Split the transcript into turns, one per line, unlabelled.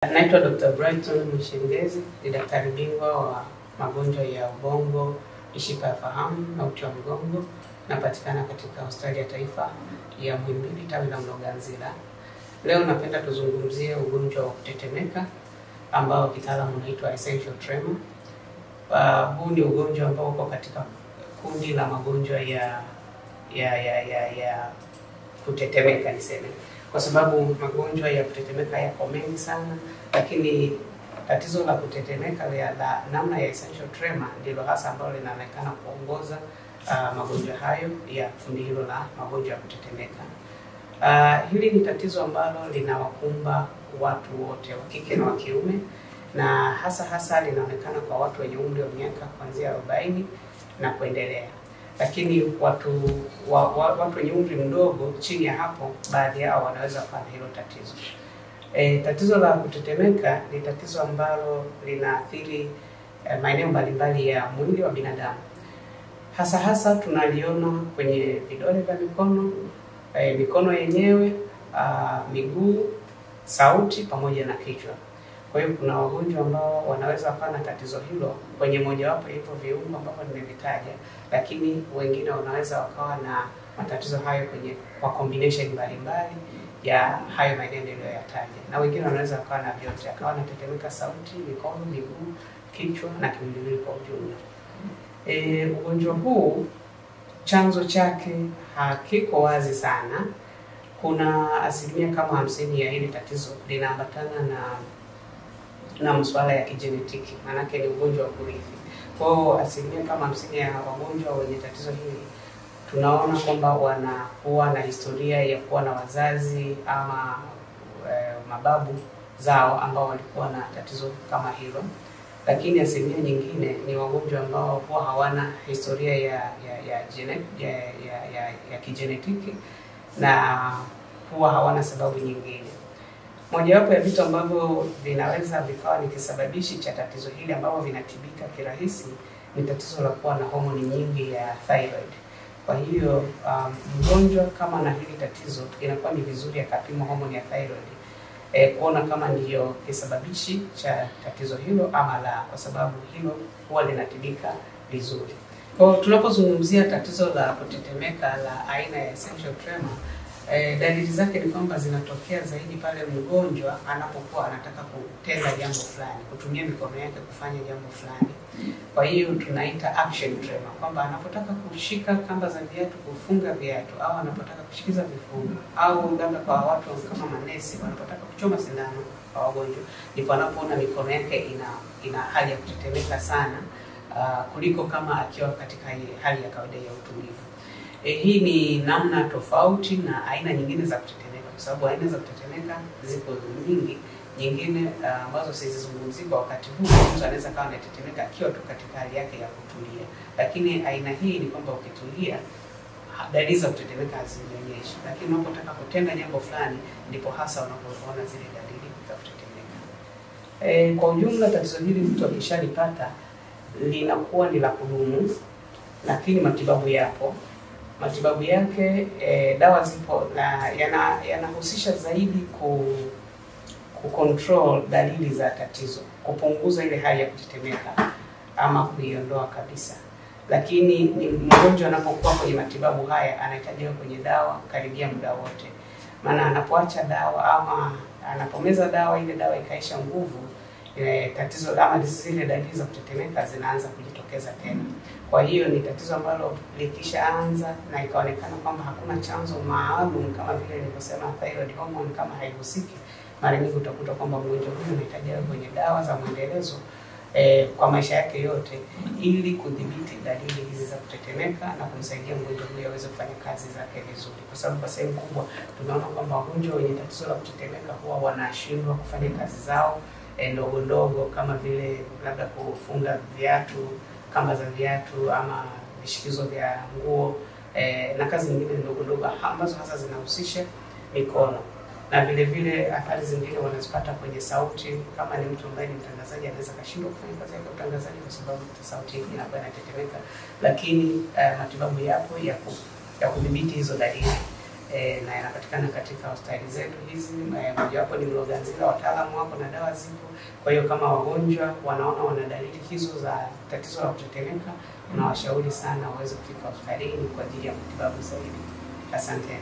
Naitwa Dr. Brighton Mshengezi, ni daktari bingwa wa magonjwa ya ubongo, mishipa ya fahamu na uti wa mgongo. Napatikana katika Hospitali ya Taifa ya Muhimbili tawi la Mloganzila. Leo napenda tuzungumzie ugonjwa wa kutetemeka ambao kitaalamu unaitwa essential tremor. Huu ni ugonjwa ambao uko katika kundi la magonjwa ya kutetemeka niseme. Kwa sababu magonjwa ya kutetemeka yako mengi sana, lakini tatizo la kutetemeka la namna ya essential tremor ndilo hasa ambalo linaonekana kuongoza magonjwa hayo ya kundi hilo la magonjwa ya kutetemeka. Hili ni tatizo ambalo linawakumba watu wote, wa kike na wa kiume, na hasa linaonekana kwa watu wenye umri wa miaka kuanzia 40 na kuendelea. Lakini watu wenye umri mdogo chini ya hapo, baadhi yao wanaweza kuwa na hilo tatizo. Tatizo la kutetemeka ni tatizo ambalo linaathiri maeneo mbalimbali ya mwili wa binadamu. Hasa tunaliona kwenye vidole vya mikono, mikono yenyewe, miguu, sauti pamoja na kichwa. Kwa hiyo kuna wagonjwa ambao wanaweza kuwa na tatizo hilo kwenye mojawapo hivyo viungo ambavyo nimevitaja, lakini wengine wanaweza wakawa na matatizo hayo kwa combination mbalimbali ya hayo maeneo niliyoyataja. Na wengine wanaweza wakawa na vyote, akawa anatetemeka sauti, mikono, miguu, kichwa na kimwili kwa ujumla. Ugonjwa huu chanzo chake hakiko wazi sana. Kuna asilimia kama 50 ya hili tatizo linaambatana na masuala ya kijenetiki, maana ni ugonjwa wa kurithi. Kwa hiyo asilimia kama 50 ya wagonjwa wenye tatizo hili tunaona kwamba wanakuwa na historia ya kuwa na wazazi ama mababu zao ambao walikuwa na tatizo kama hilo. Lakini asilimia nyingine ni wagonjwa ambao huwa hawana historia ya kijenetiki na huwa hawana sababu nyingine. Mojawapo ya vitu ambavyo vinaweza vikawa ni kisababishi cha tatizo hili ambavyo vinatibika kirahisi ni tatizo la kuwa na homoni nyingi ya thyroid. Kwa hiyo mgonjwa kama na hili tatizo inakuwa ni vizuri akapima homoni ya thyroid kuona kama ndiyo kisababishi cha tatizo hilo ama la, kwa sababu hilo huwa linatibika vizuri. Kwa hiyo tunapozungumzia tatizo la kutetemeka la aina ya essential tremor, dalili zake ni kwamba zinatokea zaidi pale mgonjwa anapokuwa anataka kutenda jambo fulani, kutumia mikono yake kufanya jambo fulani. Kwa hiyo tunaita action tremor, kwamba anapotaka kushika kamba za viatu, kufunga viatu, au anapotaka kushikiza vifungo, au labda kwa watu kama manesi wanapotaka kuchoma sindano kwa wagonjwa, ndipo anapoona mikono yake ina hali ya kutetemeka sana kuliko kama akiwa katika hali ya kawaida ya utulivu. Hii ni namna tofauti na aina nyingine za kutetemeka, kwa sababu aina za kutetemeka ziko nyingi. Nyingine ambazo sizizungumzii kwa wakati huu, mtu anaweza kawa anatetemeka akiwa tu katika hali yake ya kutulia. Lakini aina hii ni kwamba ukitulia dalili za kutetemeka hazionyeshi, lakini unapotaka kutenda jambo fulani ndipo hasa unapoona zile dalili za kutetemeka. Kwa ujumla tatizo hili mtu akishalipata linakuwa ni la kudumu, lakini matibabu yapo. Matibabu yake dawa zipo na yanahusisha zaidi kucontrol dalili za tatizo, kupunguza ile hali ya kutetemeka ama kuiondoa kabisa. Lakini ni mgonjwa anapokuwa kwenye matibabu haya anahitaji kwenye dawa karibia muda wote. Maana anapoacha dawa ama anapomeza dawa, ile dawa ikaisha nguvu, tatizo ama zile dalili za kutetemeka zinaanza kujitokeza tena. Kwa hiyo ni tatizo ambalo likishaanza na ikaonekana kwamba hakuna chanzo maalum, kama vile nilivyosema thyroid hormone kama haihusiki, mara nyingi utakuta kwamba mgonjwa huyu anahitaji kwenye dawa za mwendelezo kwa maisha yake yote, ili kudhibiti dalili hizi za kutetemeka na kumsaidia mgonjwa huyu aweze kufanya kazi zake vizuri. Kwa sababu kwa sehemu kubwa tunaona kwamba wagonjwa wenye tatizo la kutetemeka huwa wanashindwa kufanya kazi zao ndogo kama vile labda kufunga viatu, kamba za viatu ama vishikizo vya nguo na kazi nyingine ndogo ambazo hasa zinahusisha mikono. Na vile athari zingine wanazipata kwenye sauti. Kama ni mtu ambaye ni mtangazaji, anaweza kashindwa kufanya kazi yake ya utangazaji kwa sababu sauti yake inakuwa inatetemeka. Lakini matibabu yapo ya kudhibiti hizo dalili. na yanapatikana katika hospitali zetu hizi. Mojawapo ni Mloganzila, wataalamu wako na dawa zipo. Kwa hiyo kama wagonjwa wanaona wana dalili hizo za tatizo la kutetemeka, tunawashauri sana waweze kufika hospitalini kwa ajili ya matibabu zaidi. Asante.